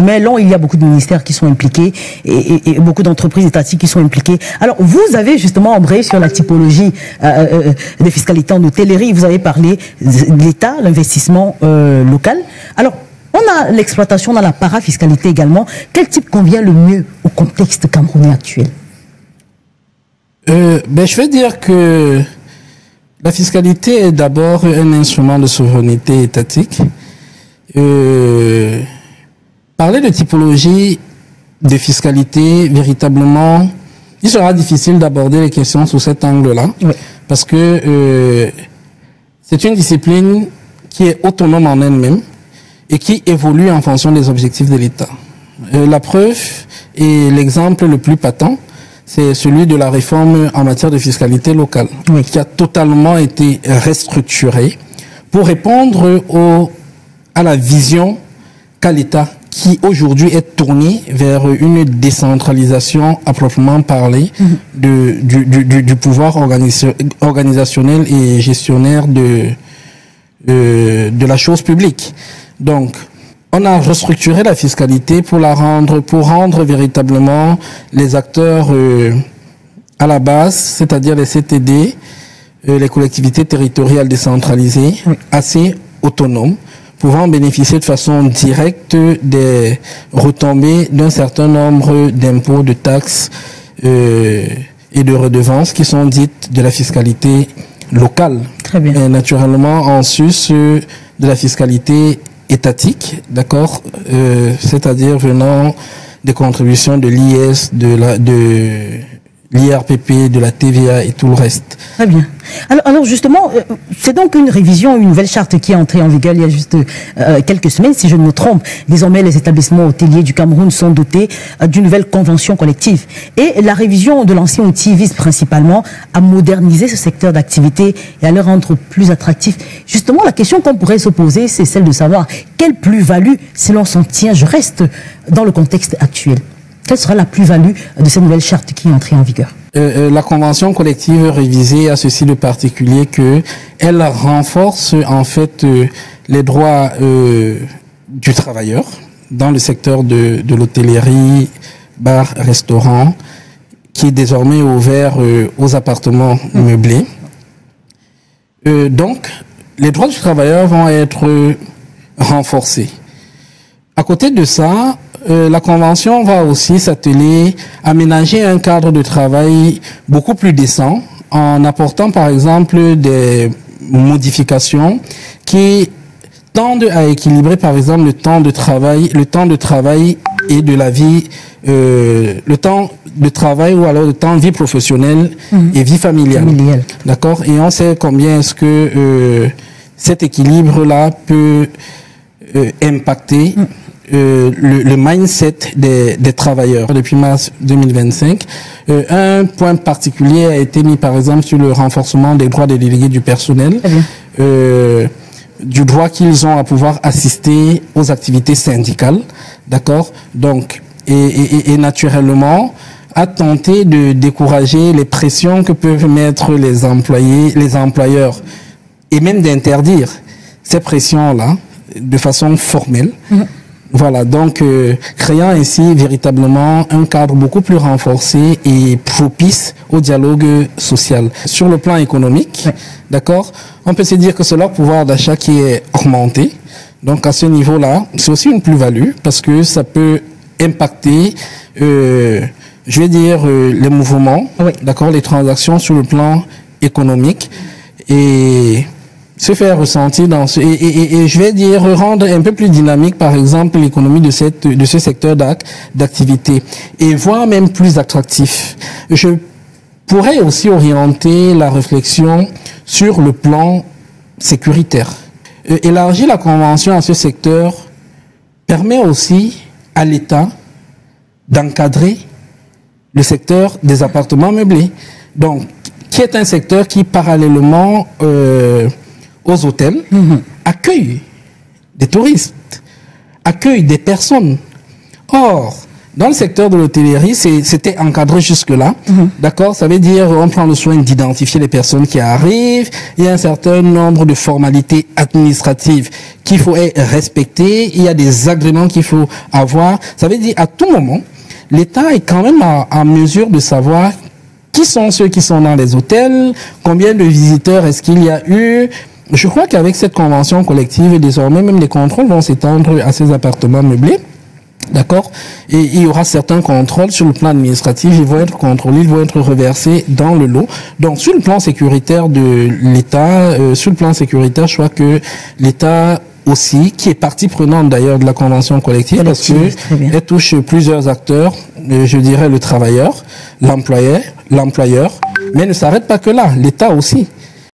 chemin est long, il y a beaucoup de ministères qui sont impliqués et beaucoup d'entreprises étatiques qui sont impliquées. Alors, vous avez justement embrayé sur la typologie des fiscalités en hôtellerie. Vous avez parlé de l'État, l'investissement local. Alors, on a l'exploitation, on a la parafiscalité également. Quel type convient le mieux au contexte camerounais actuel? Je vais dire que la fiscalité est d'abord un instrument de souveraineté étatique. Parler de typologie de fiscalité, véritablement, il sera difficile d'aborder les questions sous cet angle-là, oui, parce que c'est une discipline qui est autonome en elle-même et qui évolue en fonction des objectifs de l'État. La preuve et l'exemple le plus patent, c'est celui de la réforme en matière de fiscalité locale, oui, qui a totalement été restructurée pour répondre à la vision qu'a l'État, qui aujourd'hui est tournée vers une décentralisation à proprement parler du pouvoir organisationnel et gestionnaire de la chose publique. Donc, on a restructuré la fiscalité pour rendre véritablement les acteurs à la base, c'est-à-dire les CTD, les collectivités territoriales décentralisées, oui, assez autonomes, pouvant bénéficier de façon directe des retombées d'un certain nombre d'impôts, de taxes et de redevances qui sont dites de la fiscalité locale. Très bien. Et naturellement, en sus de la fiscalité étatique, d'accord, c'est-à-dire venant des contributions de l'IS, de l'IRPP, de la TVA et tout le reste. Très bien. Alors justement, c'est donc une révision, une nouvelle charte qui est entrée en vigueur il y a juste quelques semaines, si je ne me trompe. Désormais, les établissements hôteliers du Cameroun sont dotés d'une nouvelle convention collective. Et la révision de l'ancien outil vise principalement à moderniser ce secteur d'activité et à le rendre plus attractif. Justement, la question qu'on pourrait se poser, c'est celle de savoir quelle plus-value, si l'on s'en tient, je reste dans le contexte actuel. Quelle sera la plus-value de cette nouvelle charte qui est entrée en vigueur? La convention collective révisée a ceci de particulier que elle renforce en fait les droits du travailleur dans le secteur de l'hôtellerie, bar, restaurant, qui est désormais ouvert aux appartements meublés. Donc, les droits du travailleur vont être renforcés. À côté de ça, la Convention va aussi s'atteler à aménager un cadre de travail beaucoup plus décent en apportant par exemple des modifications qui tendent à équilibrer par exemple le temps de travail et de la vie, le temps de travail ou alors le temps de vie professionnelle et vie familiale. D'accord? Et on sait combien est-ce que cet équilibre-là peut impacter le mindset des travailleurs. Depuis mars 2025, un point particulier a été mis par exemple sur le renforcement des droits des délégués du personnel, du droit qu'ils ont à pouvoir assister aux activités syndicales, d'accord? Donc, et naturellement, à tenter de décourager les pressions que peuvent mettre les employeurs, et même d'interdire ces pressions-là de façon formelle. Voilà, donc créant ainsi véritablement un cadre beaucoup plus renforcé et propice au dialogue social. Sur le plan économique, d'accord, on peut se dire que c'est leur pouvoir d'achat qui est augmenté. Donc à ce niveau-là, c'est aussi une plus-value parce que ça peut impacter, je vais dire, les mouvements, d'accord, les transactions sur le plan économique et se faire ressentir dans ce, et je vais dire rendre un peu plus dynamique par exemple l'économie de ce secteur d'activité et voire même plus attractif. Je pourrais aussi orienter la réflexion sur le plan sécuritaire. Élargir la convention à ce secteur permet aussi à l'État d'encadrer le secteur des appartements meublés, donc qui est un secteur qui parallèlement aux hôtels, accueille des touristes, accueille des personnes. Or, Dans le secteur de l'hôtellerie, c'était encadré jusque-là. D'accord? Ça veut dire, on prend le soin d'identifier les personnes qui arrivent. Il y a un certain nombre de formalités administratives qu'il faut respecter. Il y a des agréments qu'il faut avoir. Ça veut dire, à tout moment, l'État est quand même en mesure de savoir qui sont ceux qui sont dans les hôtels, combien de visiteurs est-ce qu'il y a eu. Je crois qu'avec cette convention collective, désormais, même les contrôles vont s'étendre à ces appartements meublés. D'accord? Et il y aura certains contrôles sur le plan administratif, ils vont être contrôlés, ils vont être reversés dans le lot. Donc, sur le plan sécuritaire de l'État, je crois que l'État aussi, qui est partie prenante d'ailleurs de la convention collective, parce que elle touche plusieurs acteurs, je dirais le travailleur, l'employeur, mais ne s'arrête pas que là, l'État aussi.